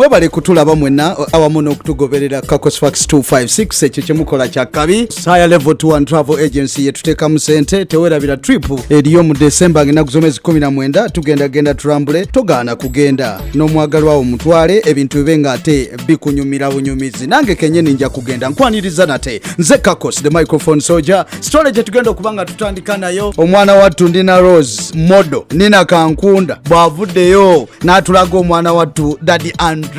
mwebale kutulaba mwenna awamu n'okutugoberera Kakosfax 256 ekyo kyemukola kya kabi. Higher Level 21 Travel Agency yetuteekamu ssente tewerabira trip eriyo mu December ng'ennaku z'omwezi 19 tugenda tulambule togaana kugenda n'omwagalwawo mutwale ebintu bibe ng'ate bikunyumira bunyumizi. Nange kennyini nja kugenda nkwaniriza nate nze Kakos the microphone soldier. Story gye tugenda okuba nga tutandika nayo omwana wattu ndina Roze modo nina kankunda bw'avuddeyo n'atulaga omwana wattu Daddy Andre.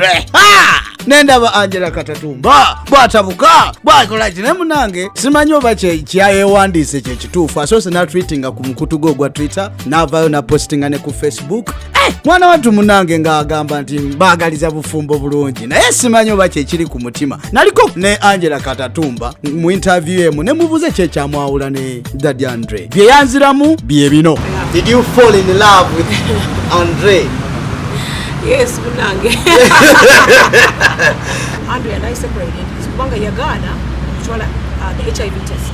Nendaba Angella Katatumba bwatabuka bwakola kine munange simanyi oba kyayewandiise kye kituufu asoose n'atweetinga ku mukutu gwe ogwa Twitter n'avaayo n'apostinga ne ku Facebook. Mwana wattu munange ng'agamba nti mbaagaliza bufumbo bulungi naye simanyi oba kyekiri ku mutima. Naliko ne Angella Katatumba mu interview emu ne mubuze kyekyamwawula ne Daddy Andre. Bye yanziramu bye bino. Did you fall in love with Andre? Yes, munange. Andre and I separated. Kubanga yagana kutwala the HIV test.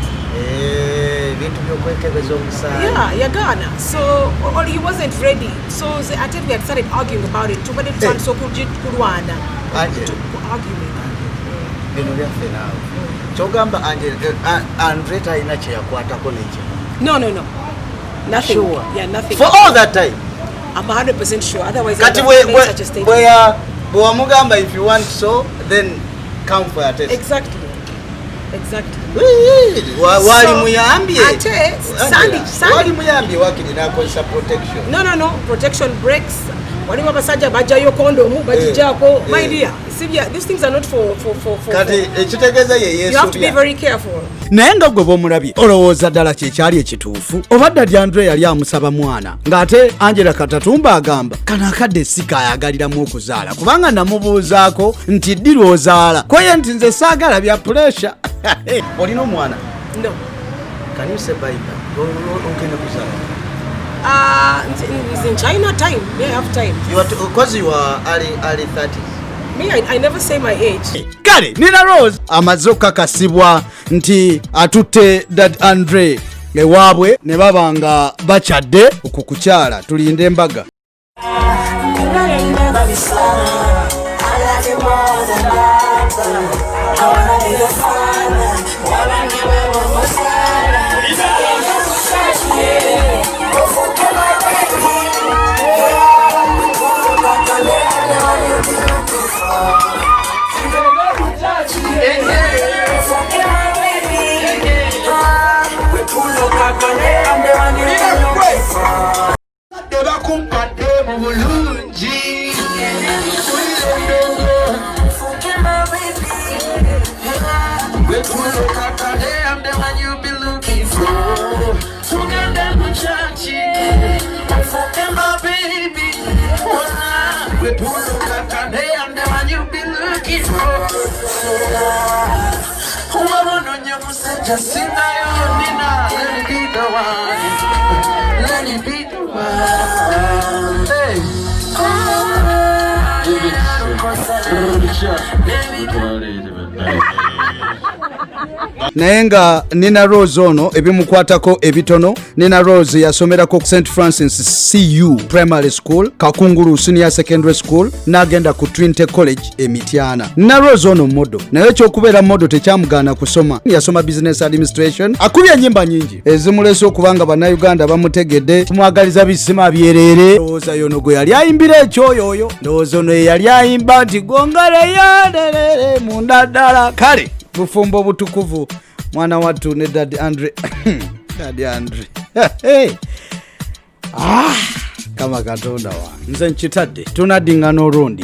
Vitu byokwekebeza omusaayi. Yeah, yagana. So or he wasn't ready. So I think we had started arguing about it. But it turned so kulwana. Arguing. Bino byaffe naawe. Kyogamba Andre talina kye yakwatako n'ekyo. No. Nothing. Sure. Yeah, nothing. For all that time. I'm 100% sure. Otherwise, Kati I would have such a statement. Wamugamba, if you want so, then come for a test. Exactly. Wali muyambye. Ate, Sandy. Wali muyambye wakirina akozesa protection. No. Protection breaks. Wali wabasajja bajayo kondomu bajijako. My dear, these things are not for. Kati ekitegeeza ye Yesu. You have to be very careful. Naye nga gwe bw'omulabye olowooza ddala kyekyali ekituufu oba Daddy Andre yali amusaba mwana ng'ate Angella Katatumba agamba kano akadde si kaayagaliramu okuzaala kubanga namubuuzaako nti ddi lw'ozaala kweye nti nze saagala bya pressure. Olina omwana? No. Can you say bye ogenda kuzaala? It's in China time. They have time. Because you are early 30s. Me, I never say my age. Kale, nina Roze amaze okukakasibwa nti atutte Daddy Andre ewaabwe ne baba nga bakyadde okukukyala. Tulinde embaga. Naye nga nina Roze ono ebimukwatako ebitono. Nina Roze yasomerako St. Francis CU Primary School, Kakungulu Senior Secondary School, n'agenda ku Trinity College Emityana. Nina Roze ono modo naye ekyokubeera modo tekyamugaana kusoma. Yasoma Business Administration. Akubye ennyimba nnyingi ezimulese okubanga bannayuganda bamutegedde tumwagaliza bisima byerere. Ndowooza yono gwe yali ayimbira ekyoyoyo. Ndowooza ono yali ayimba nti gongareyanderere munda ddala. Kale bufumbo butukuvu mwana wattu ne Daddy Andre. Daddy Andre. Kama Katonda wange nze nkitadde tunaddingana olundi.